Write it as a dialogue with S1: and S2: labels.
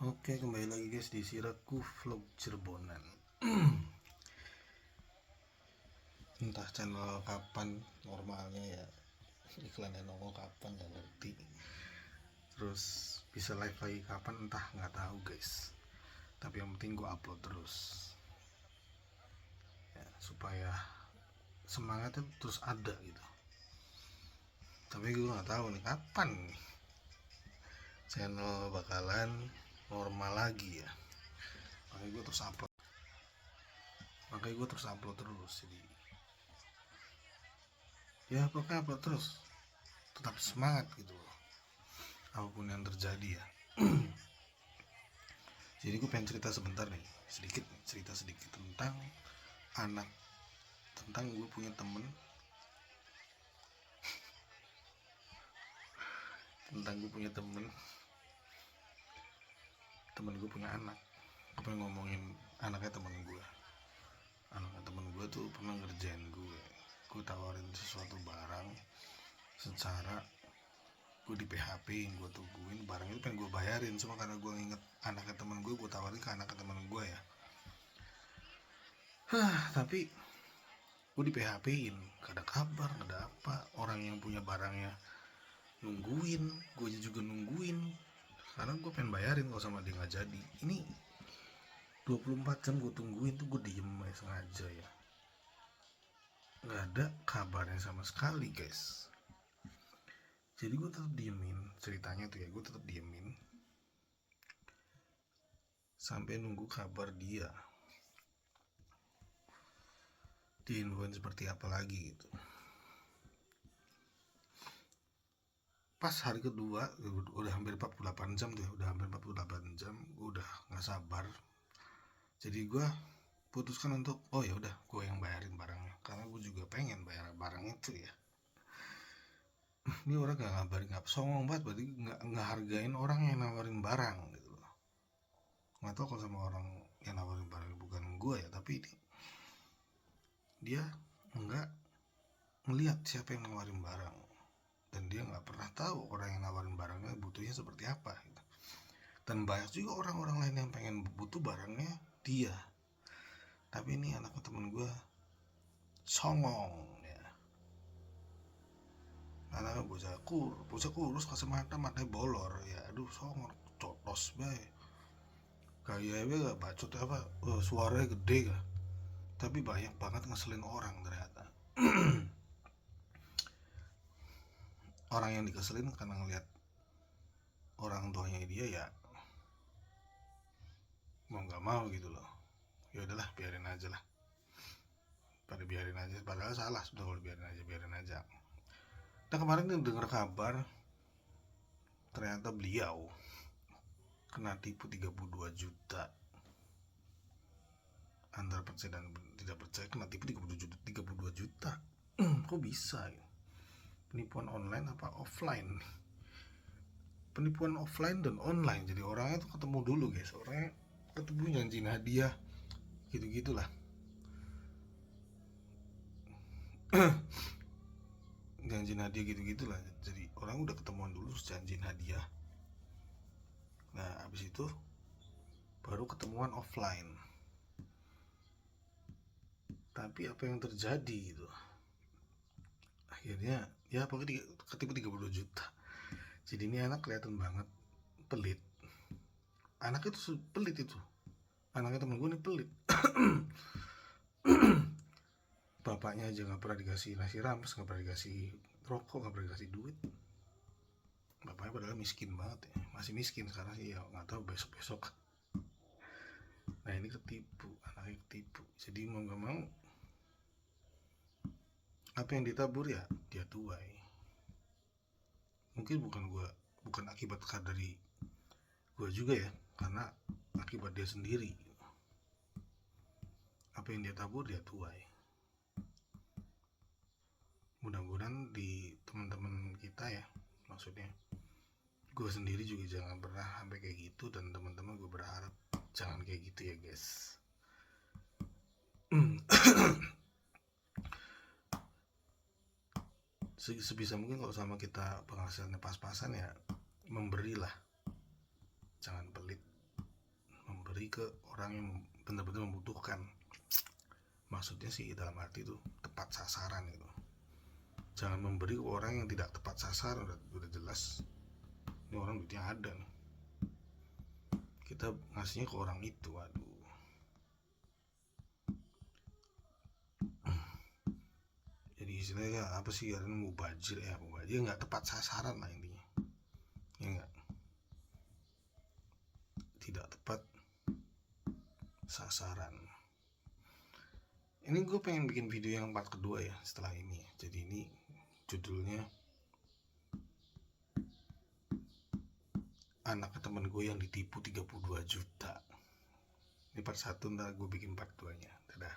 S1: Oke, kembali lagi guys di Siraku Vlog Cirebonan. Entah channel kapan normalnya ya, iklannya nongol kapan gak ngerti. Terus bisa live lagi kapan entah nggak tahu guys. Tapi yang penting gue upload terus ya, supaya semangatnya terus ada gitu. Tapi gue nggak tahu nih kapan nih channel bakalan normal lagi ya. Makanya gue terus upload terus. Jadi ya pokoknya upload terus, tetap semangat gitu loh, apapun yang terjadi ya. Jadi gue pengen cerita sebentar nih, cerita sedikit tentang anak, tentang gue punya temen temen gue punya anak. Gue pengen ngomongin anaknya temen gue tuh pernah ngerjain gue tawarin sesuatu barang secara gue di PHP-in, gue tungguin barang itu pengen gue bayarin, cuma karena gue nginget anaknya temen gue tawarin ke anaknya temen gue ya. Tapi gue di PHP-in, gak ada kabar, gak ada apa. Orang yang punya barangnya nungguin, gue juga nungguin, karena gue pengen bayarin kalau sama dia nggak jadi. Ini 24 jam gue tungguin tuh, gue diem aja sengaja ya, nggak ada kabarnya sama sekali guys. Jadi gue tetap diemin ceritanya tuh ya, gue tetap diemin sampai nunggu kabar dia diinfoin seperti apa lagi gitu. Pas hari kedua udah hampir 48 jam tuh, udah hampir 48 jam, gue udah nggak sabar. Jadi gue putuskan untuk ya udah gue yang bayarin barangnya, karena gue juga pengen bayar barang itu ya. Ini orang gak ngabarin, gak songong banget, berarti nggak hargain orang yang nawarin barang gitu loh. Nggak tahu kalau sama orang yang nawarin barang bukan gue ya, tapi dia nggak ngelihat siapa yang nawarin barang, dan dia nggak pernah tahu orang yang nawarin barangnya butuhnya seperti apa gitu. Dan banyak juga orang-orang lain yang pengen butuh barangnya dia, tapi ini anak temen gue songong ya. Anaknya bocah kurus kacamata, matanya bolor ya, aduh songong, cotos bae. Kayaknya gak bacot apa, suaranya gede gak, tapi banyak banget ngeselin orang ternyata. Orang yang dikeselin karena ngelihat orang tuanya dia ya mau nggak mau gitu loh. Ya udahlah, biarin aja lah, padahal salah sudah, kalau biarin aja. Nah kemarin dengar kabar ternyata beliau kena tipu 32 juta. Antara percaya dan tidak percaya, kena tipu 32 juta. Kok bisa ya? Penipuan online apa offline? Penipuan offline dan online. Jadi orangnya tuh ketemu dulu guys, orangnya ketemu janjiin hadiah gitu-gitulah. Janjiin hadiah gitu-gitulah. Jadi orang udah ketemuan dulu, janjiin hadiah. Nah abis itu baru ketemuan offline. Tapi apa yang terjadi gitu, akhirnya ya pokoknya ketipu 32 juta. Jadi ini anak kelihatan banget pelit. Anak itu pelit itu. Anaknya temen gue nih pelit. Bapaknya aja gak pernah dikasih nasi rames, gak pernah dikasih rokok, gak pernah dikasih duit. Bapaknya padahal miskin banget ya, masih miskin sekarang sih ya, gak tahu besok-besok. Nah ini ketipu, anaknya ketipu. Jadi mau gak mau, apa yang ditabur ya dia tuai. Mungkin bukan akibat dari gue juga ya, karena akibat dia sendiri. Apa yang dia tabur dia tuai. Mudah-mudahan di teman-teman kita ya, maksudnya gue sendiri juga jangan pernah sampai kayak gitu, dan teman-teman gue berharap jangan kayak gitu ya guys. Sebisa mungkin kalau sama kita penghasilannya pas-pasan ya memberilah, jangan pelit. memberi ke orang yang benar-benar membutuhkan. Maksudnya sih dalam arti itu tepat sasaran gitu. Jangan memberi ke orang yang tidak tepat sasaran. Udah jelas ini orang duitnya ada nih, kita ngasihnya ke orang itu. Waduh, jadi istilahnya apa sih, karena mubazir nggak tepat sasaran lah intinya, ya nggak, tidak tepat sasaran. Ini gue pengen bikin video yang part kedua ya setelah ini. Jadi ini judulnya anak temen gue yang ditipu 32 juta. Ini part 1, ntar gue bikin part 2 nya. Dadah.